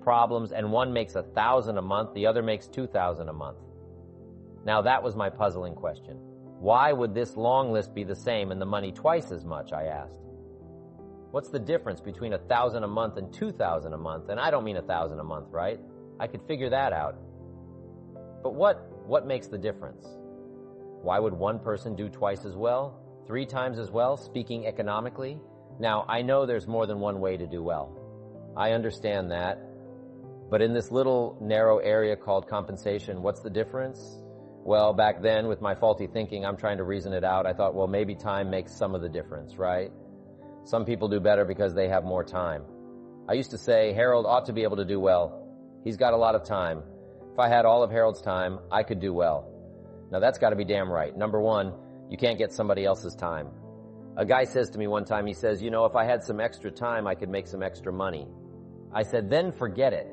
problems, and one makes $1,000 a month, the other makes $2,000 a month. Now that was my puzzling question. Why would this long list be the same and the money twice as much, I asked. What's the difference between $1,000 a month and $2,000 a month? And I don't mean $1,000 a month, right? I could figure that out. But what makes the difference? Why would one person do twice as well, 3 times as well, speaking economically? Now, I know there's more than one way to do well. I understand that. But in this little narrow area called compensation, what's the difference? Well, back then, with my faulty thinking, I'm trying to reason it out. I thought, well, maybe time makes some of the difference, right? Some people do better because they have more time. I used to say, Harold ought to be able to do well. He's got a lot of time. If I had all of Harold's time, I could do well. Now, that's got to be damn right. Number one, you can't get somebody else's time. A guy says to me one time, he says, if I had some extra time, I could make some extra money. I said, then forget it.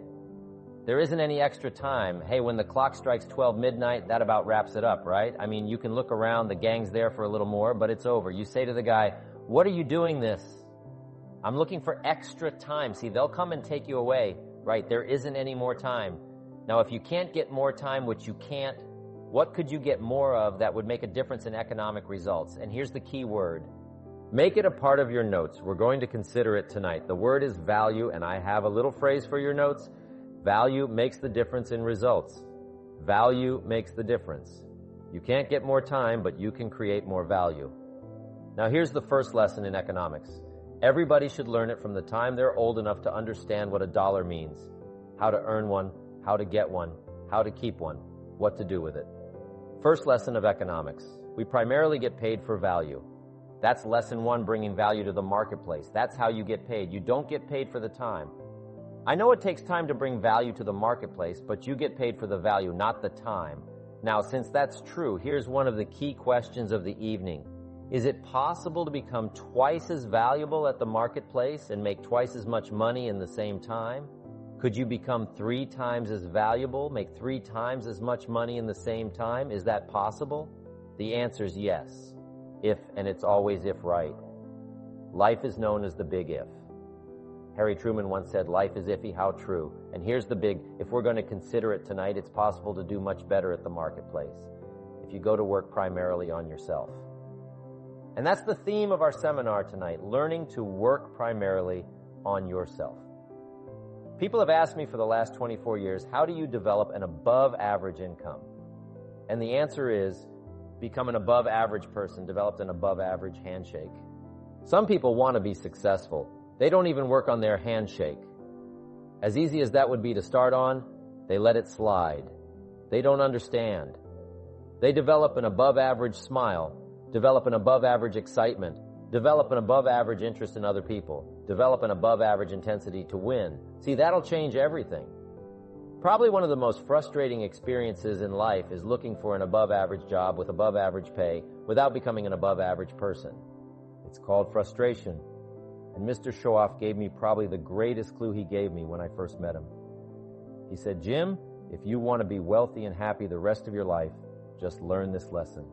There isn't any extra time. Hey, when the clock strikes 12 midnight, that about wraps it up, right? I mean, you can look around, the gang's there for a little more, but it's over. You say to the guy, what are you doing this? I'm looking for extra time. See, they'll come and take you away, right? There isn't any more time. Now, if you can't get more time, which you can't, what could you get more of that would make a difference in economic results? And here's the key word. Make it a part of your notes. We're going to consider it tonight. The word is value, and I have a little phrase for your notes. Value makes the difference in results. Value makes the difference. You can't get more time, but you can create more value. Now, here's the first lesson in economics. Everybody should learn it from the time they're old enough to understand what a dollar means, how to earn one, how to get one, how to keep one, what to do with it. First lesson of economics. We primarily get paid for value. That's lesson 1, bringing value to the marketplace. That's how you get paid. You don't get paid for the time. I know it takes time to bring value to the marketplace, but you get paid for the value, not the time. Now, since that's true, here's one of the key questions of the evening. Is it possible to become twice as valuable at the marketplace and make twice as much money in the same time? Could you become 3 times as valuable, make 3 times as much money in the same time? Is that possible? The answer is yes. If, and it's always if right. Life is known as the big if. Harry Truman once said, life is iffy, how true. And here's the big, if we're going to consider it tonight, it's possible to do much better at the marketplace if you go to work primarily on yourself. And that's the theme of our seminar tonight, learning to work primarily on yourself. People have asked me for the last 24 years, how do you develop an above-average income? And the answer is, become an above-average person, develop an above-average handshake. Some people want to be successful. They don't even work on their handshake. As easy as that would be to start on, they let it slide. They don't understand. They develop an above-average smile, develop an above-average excitement, develop an above-average interest in other people, develop an above-average intensity to win. See, that'll change everything. Probably one of the most frustrating experiences in life is looking for an above-average job with above-average pay without becoming an above-average person. It's called frustration. And Mr. Showoff gave me probably the greatest clue he gave me when I first met him. He said, Jim, if you want to be wealthy and happy the rest of your life, just learn this lesson.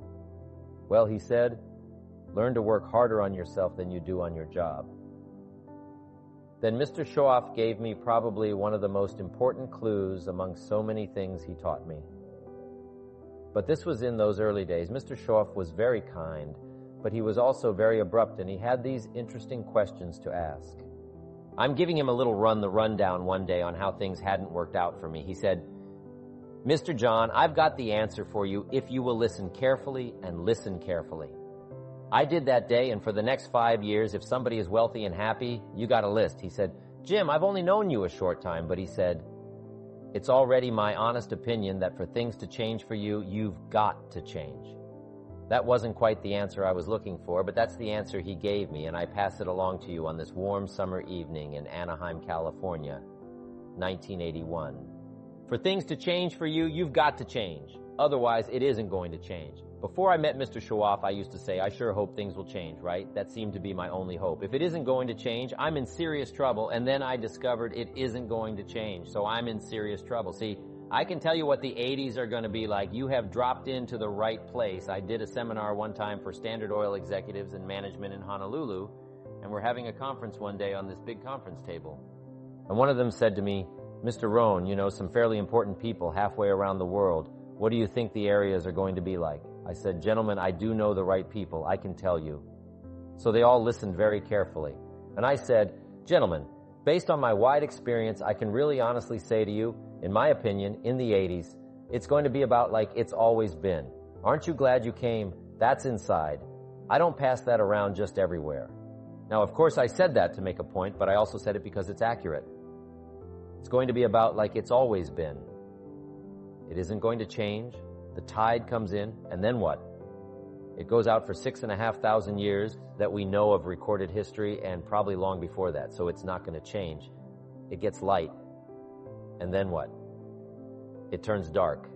Well, he said, learn to work harder on yourself than you do on your job. Then Mr. Showoff gave me probably one of the most important clues among so many things he taught me. But this was in those early days. Mr. Showoff was very kind, but he was also very abrupt, and he had these interesting questions to ask. I'm giving him a little rundown one day on how things hadn't worked out for me. He said, Mr. John, I've got the answer for you if you will listen carefully and listen carefully. I did that day, and for the next 5 years, if somebody is wealthy and happy, you got a list. He said, Jim, I've only known you a short time, but he said, it's already my honest opinion that for things to change for you, you've got to change. That wasn't quite the answer I was looking for, but that's the answer he gave me, and I pass it along to you on this warm summer evening in Anaheim, California, 1981. For things to change for you, you've got to change. Otherwise, it isn't going to change. Before I met Mr. Showoff, I used to say, I sure hope things will change, right? That seemed to be my only hope. If it isn't going to change, I'm in serious trouble, and then I discovered it isn't going to change, so I'm in serious trouble. See, I can tell you what the 80s are going to be like. You have dropped into the right place. I did a seminar one time for Standard Oil executives and management in Honolulu, and we're having a conference one day on this big conference table. And one of them said to me, Mr. Rohn, you know some fairly important people halfway around the world. What do you think the areas are going to be like? I said, gentlemen, I do know the right people, I can tell you. So they all listened very carefully. And I said, gentlemen, based on my wide experience, I can really honestly say to you, in my opinion, in the 80s, it's going to be about like it's always been. Aren't you glad you came? That's inside. I don't pass that around just everywhere. Now, of course, I said that to make a point, but I also said it because it's accurate. It's going to be about like it's always been. It isn't going to change. The tide comes in, and then what? It goes out for 6,500 years that we know of recorded history, and probably long before that, so it's not going to change. It gets light, and then what? It turns dark.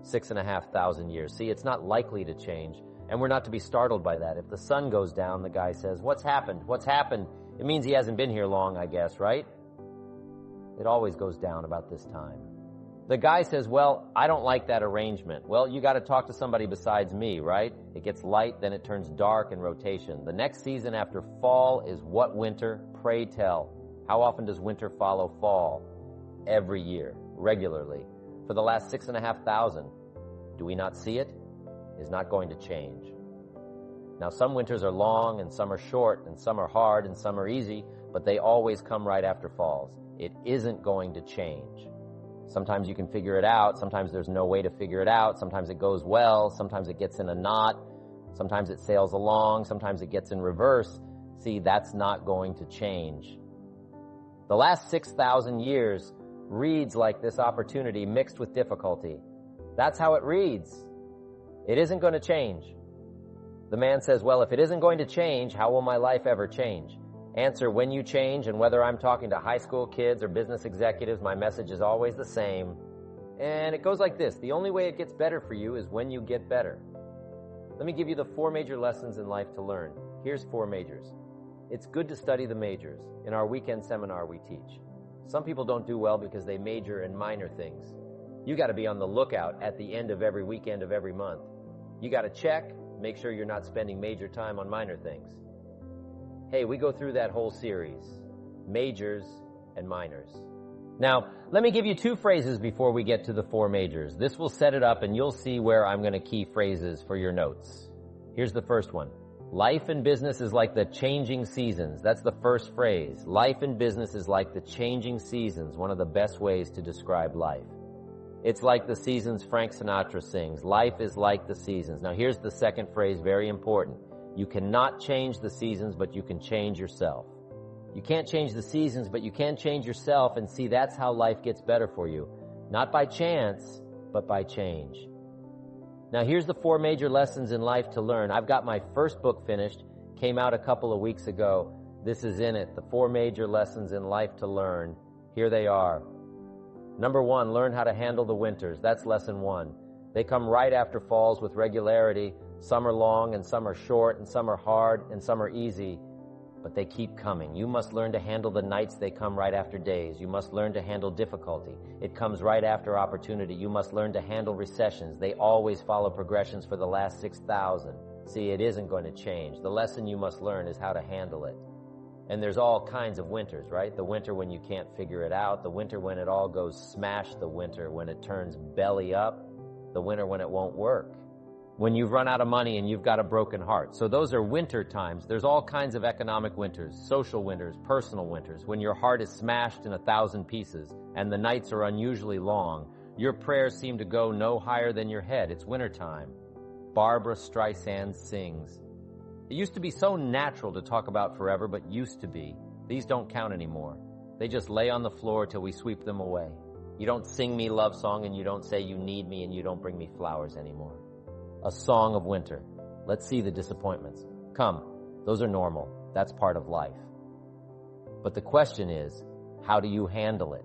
6,500 years. See, it's not likely to change, and we're not to be startled by that. If the sun goes down, the guy says, what's happened? What's happened? It means he hasn't been here long, I guess, right? It always goes down about this time. The guy says, well, I don't like that arrangement. Well, you got to talk to somebody besides me, right? It gets light, then it turns dark in rotation. The next season after fall is what winter? Pray tell. How often does winter follow fall? Every year, regularly. For the last 6,500. Do we not see it? It's not going to change. Now, some winters are long, and some are short, and some are hard, and some are easy, but they always come right after falls. It isn't going to change. Sometimes you can figure it out. Sometimes there's no way to figure it out. Sometimes it goes well. Sometimes it gets in a knot. Sometimes it sails along. Sometimes it gets in reverse. See, that's not going to change. The last 6,000 years reads like this opportunity mixed with difficulty. That's how it reads. It isn't going to change. The man says, well, if it isn't going to change, how will my life ever change? Answer, when you change, and whether I'm talking to high school kids or business executives, my message is always the same. And it goes like this. The only way it gets better for you is when you get better. Let me give you the 4 major lessons in life to learn. Here's 4 majors. It's good to study the majors. In our weekend seminar, we teach. Some people don't do well because they major in minor things. You got to be on the lookout at the end of every weekend of every month. You got to check, make sure you're not spending major time on minor things. Hey, we go through that whole series, majors and minors. Now, let me give you 2 phrases before we get to the 4 majors. This will set it up, and you'll see where I'm going to key phrases for your notes. Here's the first one. Life and business is like the changing seasons. That's the first phrase. Life and business is like the changing seasons, one of the best ways to describe life. It's like the seasons Frank Sinatra sings. Life is like the seasons. Now, here's the second phrase, very important. You cannot change the seasons, but you can change yourself. You can't change the seasons, but you can change yourself, and see, that's how life gets better for you. Not by chance, but by change. Now, here's the 4 major lessons in life to learn. I've got my first book finished, came out a couple of weeks ago. This is in it, the 4 major lessons in life to learn. Here they are. Number 1, learn how to handle the winters. That's lesson 1. They come right after falls with regularity. Some are long, and some are short, and some are hard, and some are easy. But they keep coming. You must learn to handle the nights. They come right after days. You must learn to handle difficulty. It comes right after opportunity. You must learn to handle recessions. They always follow progressions for the last 6,000. See, it isn't going to change. The lesson you must learn is how to handle it. And there's all kinds of winters, right? The winter when you can't figure it out. The winter when it all goes smash. The winter when it turns belly up. The winter when it won't work. When you've run out of money and you've got a broken heart. So those are winter times. There's all kinds of economic winters, social winters, personal winters. When your heart is smashed in 1,000 pieces and the nights are unusually long, your prayers seem to go no higher than your head. It's wintertime. Barbara Streisand sings. It used to be so natural to talk about forever, but used to be. These don't count anymore. They just lay on the floor till we sweep them away. You don't sing me love song, and you don't say you need me, and you don't bring me flowers anymore. A song of winter. Let's see the disappointments. Come, those are normal. That's part of life. But the question is, how do you handle it?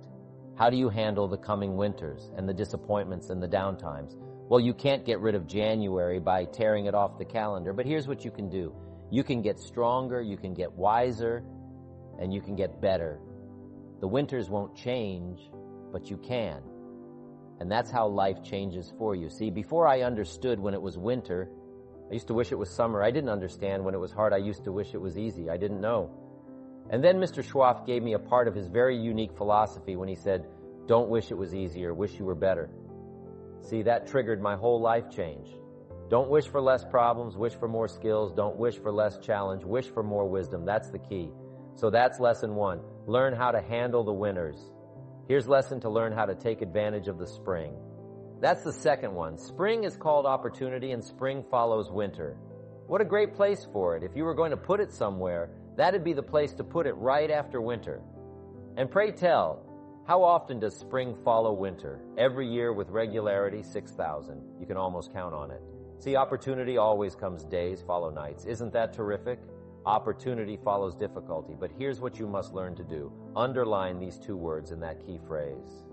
How do you handle the coming winters and the disappointments and the downtimes? Well, you can't get rid of January by tearing it off the calendar, but here's what you can do. You can get stronger, you can get wiser, and you can get better. The winters won't change, but you can. And that's how life changes for you. See, before I understood when it was winter, I used to wish it was summer. I didn't understand when it was hard. I used to wish it was easy. I didn't know. And then Mr. Schwab gave me a part of his very unique philosophy when he said, "Don't wish it was easier, wish you were better." See, that triggered my whole life change. Don't wish for less problems, wish for more skills. Don't wish for less challenge, wish for more wisdom. That's the key. So that's lesson 1. Learn how to handle the winters. Here's lesson to learn how to take advantage of the spring. That's the second one. Spring is called opportunity and spring follows winter. What a great place for it. If you were going to put it somewhere, that'd be the place to put it right after winter. And pray tell, how often does spring follow winter? Every year with regularity, 6,000. You can almost count on it. See, opportunity always comes days, follow nights. Isn't that terrific? Opportunity follows difficulty. But here's what you must learn to do. Underline these 2 words in that key phrase.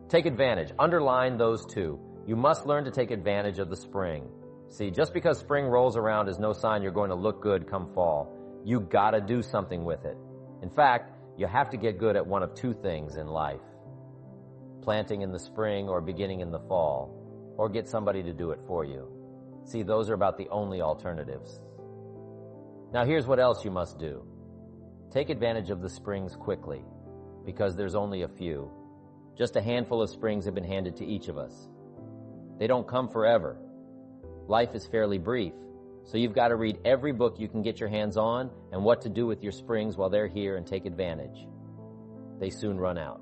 Take advantage. Underline those 2. You must learn to take advantage of the spring. See, just because spring rolls around is no sign you're going to look good come fall. You gotta do something with it. In fact, you have to get good at one of 2 things in life. Planting in the spring or beginning in the fall. Or get somebody to do it for you. See, those are about the only alternatives. Now here's what else you must do. Take advantage of the springs quickly, because there's only a few. Just a handful of springs have been handed to each of us. They don't come forever. Life is fairly brief, so you've got to read every book you can get your hands on and what to do with your springs while they're here and take advantage. They soon run out.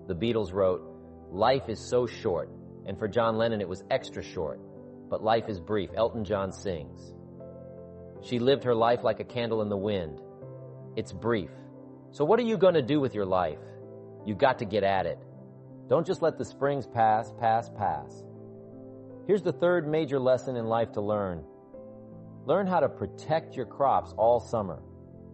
The Beatles wrote, "Life is so short," and for John Lennon it was extra short. But life is brief. Elton John sings. She lived her life like a candle in the wind. It's brief. So what are you going to do with your life? You've got to get at it. Don't just let the springs pass. Here's the 3rd major lesson in life to learn. Learn how to protect your crops all summer.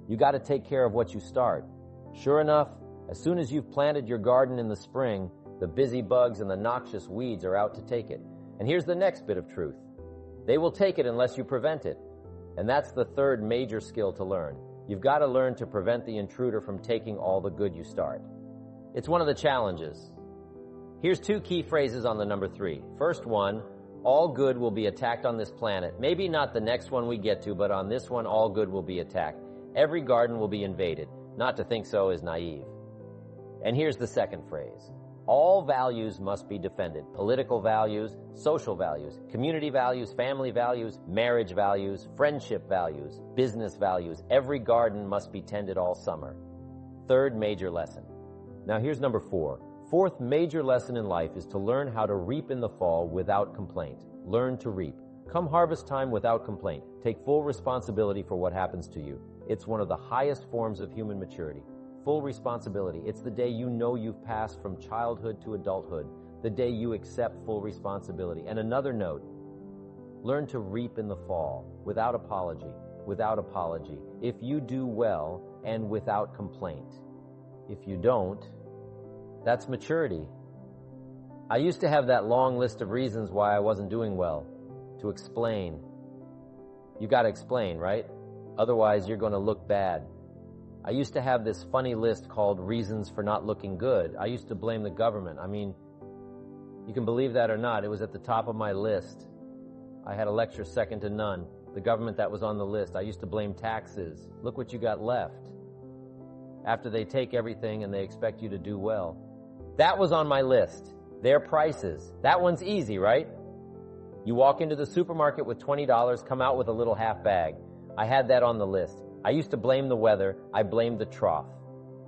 You got to take care of what you start. Sure enough, as soon as you've planted your garden in the spring, the busy bugs and the noxious weeds are out to take it. And here's the next bit of truth. They will take it unless you prevent it. And that's the 3rd major skill to learn. You've got to learn to prevent the intruder from taking all the good you start. It's one of the challenges. Here's 2 key phrases on the number 3. First one, all good will be attacked on this planet. Maybe not the next one we get to, but on this one, all good will be attacked. Every garden will be invaded. Not to think so is naive. And here's the second phrase. All values must be defended. Political values, social values, community values, family values, marriage values, friendship values, business values. Every garden must be tended all summer. 3rd major lesson. Now here's number 4. 4th major lesson in life is to learn how to reap in the fall without complaint. Learn to reap. Come harvest time without complaint. Take full responsibility for what happens to you. It's one of the highest forms of human maturity. Full responsibility. It's the day you know you've passed from childhood to adulthood. The day you accept full responsibility. And another note, learn to reap in the fall without apology. Without apology. If you do well and without complaint. If you don't, that's maturity. I used to have that long list of reasons why I wasn't doing well. To explain. You got to explain, right? Otherwise, you're going to look bad. I used to have this funny list called reasons for not looking good. I used to blame the government. I mean, you can believe that or not, it was at the top of my list. I had a lecture second to none. The government that was on the list. I used to blame taxes. Look what you got left. After they take everything and they expect you to do well. That was on my list. Their prices. That one's easy, right? You walk into the supermarket with $20, come out with a little half bag. I had that on the list. I used to blame the weather. I blamed the trough.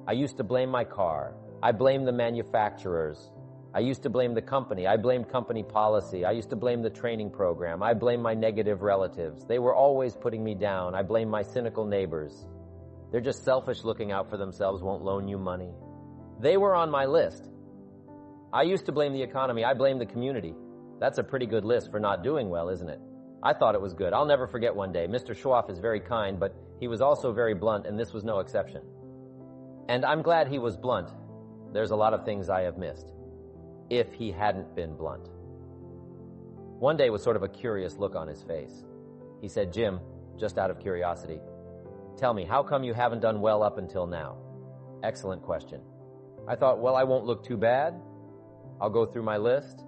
I used to blame my car. I blamed the manufacturers. I used to blame the company. I blamed company policy. I used to blame the training program. I blamed my negative relatives. They were always putting me down. I blamed my cynical neighbors. They're just selfish, looking out for themselves, won't loan you money. They were on my list. I used to blame the economy. I blamed the community. That's a pretty good list for not doing well, isn't it? I thought it was good. I'll never forget one day. Mr. Schwab is very kind, but he was also very blunt, and this was no exception. And I'm glad he was blunt. There's a lot of things I have missed. If he hadn't been blunt. One day was sort of a curious look on his face. He said, "Jim, just out of curiosity, tell me, how come you haven't done well up until now?" Excellent question. I thought, well, I won't look too bad. I'll go through my list.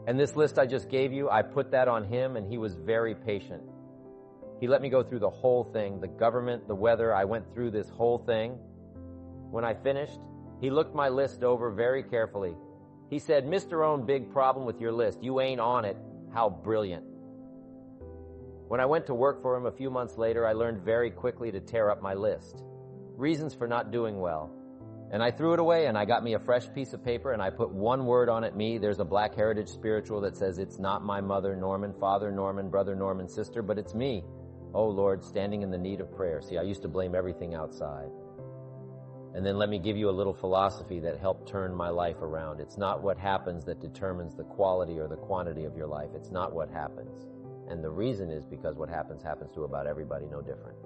And this list I just gave you, I put that on him, and he was very patient. He let me go through the whole thing, the government, the weather. I went through this whole thing. When I finished, he looked my list over very carefully. He said, "Mr. Rohn, big problem with your list. You ain't on it. How brilliant." When I went to work for him a few months later, I learned very quickly to tear up my list. Reasons for not doing well. And I threw it away, and I got me a fresh piece of paper, and I put one word on it, me. There's a Black Heritage spiritual that says, "It's not my mother, Norman, father, Norman, brother, Norman, sister, but it's me. Oh, Lord, standing in the need of prayer." See, I used to blame everything outside. And then let me give you a little philosophy that helped turn my life around. It's not what happens that determines the quality or the quantity of your life. It's not what happens. And the reason is because what happens to about everybody, no different.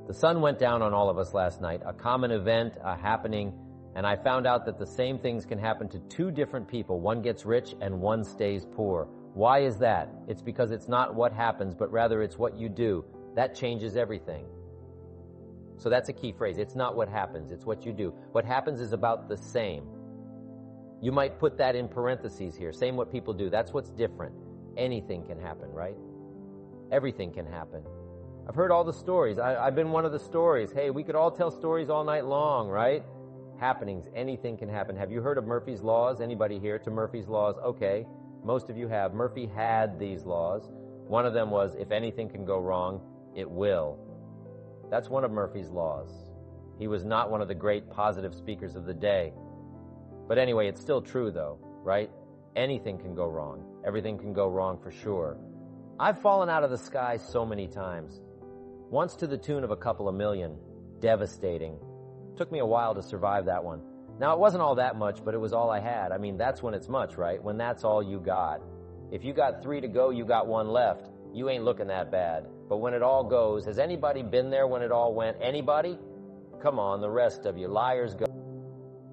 The sun went down on all of us last night, a common event, a happening, and I found out that the same things can happen to two different people. One gets rich and one stays poor. Why is that? It's because it's not what happens, but rather it's what you do. That changes everything. So that's a key phrase. It's not what happens, it's what you do. What happens is about the same. You might put that in parentheses here. Same what people do. That's what's different. Anything can happen, right? Everything can happen. I've heard all the stories. I've been one of the stories. Hey, we could all tell stories all night long, right? Happenings. Anything can happen. Have you heard of Murphy's Laws? Anybody here to Murphy's Laws? Okay. Most of you have. Murphy had these laws. One of them was, if anything can go wrong, it will. That's one of Murphy's Laws. He was not one of the great positive speakers of the day. But anyway, it's still true though, right? Anything can go wrong. Everything can go wrong for sure. I've fallen out of the sky so many times. Once to the tune of a couple of million. Devastating. Took me a while to survive that one. Now, it wasn't all that much, but it was all I had. I mean, that's when it's much, right? When that's all you got. If you got 3 to go, you got 1 left. You ain't looking that bad. But when it all goes, has anybody been there when it all went? Anybody? Come on, the rest of you liars go.